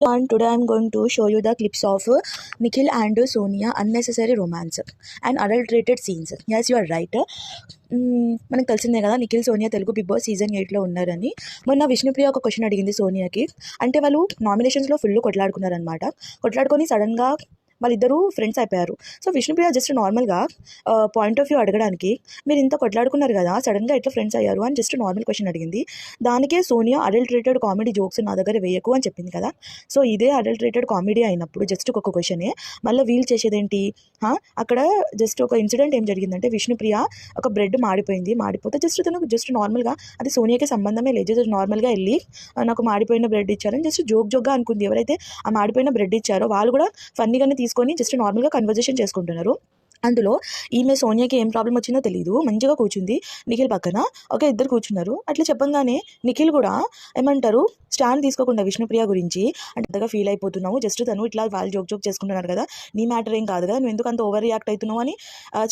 And today I'm going to show you the clips of Nikhil and Sonia unnecessary romance and adulterated scenes. Yes, you are right. మనకు తెలిసిందే కదా Nikhil Sonia Telugu Bigg Boss season 8లో ఉన్నారని. మొన్న విష్ణుప్రియ ఒక question అడిగింది సోనియాకి. అంటే వాళ్ళు నామినేషన్స్లో ఫుల్ కొట్లాడుకున్నారనమాట. కొట్లాడుకొని సడన్గా వాళ్ళిద్దరూ ఫ్రెండ్స్ అయిపోయారు. సో విష్ణుప్రియ జస్ట్ నార్మల్గా పాయింట్ ఆఫ్ వ్యూ అడగడానికి, మీరు ఇంత కొట్లాడుకున్నారు కదా సడన్గా ఎట్లా ఫ్రెండ్స్ అయ్యారు అని జస్ట్ నార్మల్ క్వశ్చన్ అడిగింది. దానికే సోనియా అడల్టరేటెడ్ కామెడీ జోక్స్ నా దగ్గర వేయకు అని చెప్పింది కదా. సో ఇదే అడల్టరేటెడ్ కామెడీ అయినప్పుడు జస్ట్ ఒక క్వశ్చనే మళ్ళీ వీల్ చేసేదేంటి? అక్కడ జస్ట్ ఒక ఇన్సిడెంట్ ఏం జరిగిందంటే, విష్ణుప్రియ ఒక బ్రెడ్ మాడిపోతే జస్ట్ నార్మల్గా అది సోనియాకి సంబంధమే లేదు. జస్ట్ నార్మల్గా వెళ్ళి నాకు మాడిపోయిన బ్రెడ్ ఇచ్చారని జస్ట్ జోక్గా అనుకుంది. ఎవరైతే ఆ మాడిపోయిన బ్రెడ్ ఇచ్చారో వాళ్ళు కూడా ఫన్నీగానే తీసుకొని జస్ట్ నార్మల్గా కన్వర్జేషన్ చేసుకుంటున్నారు. అందులో ఈమె సోనియాకి ఏం ప్రాబ్లం వచ్చిందో తెలియదు, మంచిగా కూర్చుంది నిఖిల్ పక్కన. ఇద్దరు కూర్చున్నారు. అట్లా చెప్పంగానే నిఖిల్ కూడా ఏమంటారు, స్టాండ్ తీసుకోకుండా విష్ణుప్రియ గురించి అంతగా ఫీల్ అయిపోతున్నావు, జస్ట్ తను ఇట్లా వాళ్ళు జోక్ చేసుకుంటున్నారు కదా, నీ మ్యాటర్ ఏం కాదు కదా, నువ్వు ఎందుకు అంత ఓవర్ రియాక్ట్ అవుతున్నావు అని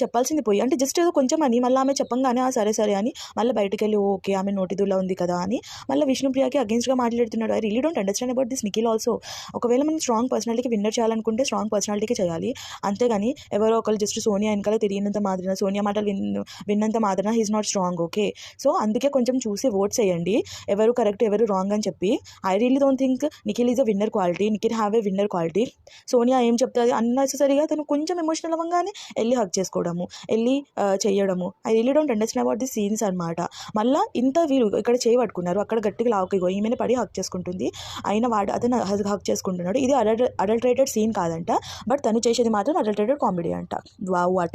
చెప్పాల్సింది పోయి, అంటే జస్ట్ ఏదో కొంచెం అని మళ్ళీ ఆమె చెప్పంగానే సరే అని మళ్ళీ బయటకు వెళ్ళి ఓకే ఆమె నోటిదులా ఉంది కదా అని మళ్ళీ విష్ణుప్రియకి అగేన్స్ట్గా మాట్లాడుతున్నాడు. I really don't understand about this Nikhil also. ఒకవేళ మనం స్ట్రాంగ్ పర్సనాలిటీకి విన్నర్ చేయాలనుకుంటే స్ట్రాంగ్ పర్సనాలిటీకి చేయాలి, అంతేగాని ఎవరో ఒకరు జస్ట్ సోనియా వెనకాల తిరిగినంత మాత్రాన, సోనియా మాటలు విన్నంత మాత్రాన he's not strong. Okay, so అందుకే కొంచెం చూసి ఓట్స్ వేయండి, ఎవరు కరెక్ట్ ఎవరు రాంగ్ అని చెప్పి. I really don't think Nikhil is a winner quality, Nikhil have a winner quality. Sonia ఏం చెప్తుంది అన్నెసెసరీగా తను కొంచెం ఎమోషనల్ అవ్వగానే వెళ్ళి హక్ చేసుకోవడము, వెళ్ళి చేయడము. I really don't understand about the scenes అనమాట. మళ్ళీ ఇంత వీళ్ళు ఇక్కడ చేయి పట్టుకున్నారు, అక్కడ గట్టిగా లావుకిగో ఈమెను పడి హక్ చేసుకుంటుంది, అయినా అతను హక్ చేసుకుంటున్నాడు. ఇది అడల్టరేటెడ్ సీన్ కాదంట, బట్ తను చేసేది మాత్రం అడల్టరేటెడ్ కామెడీ అంట. Wow, what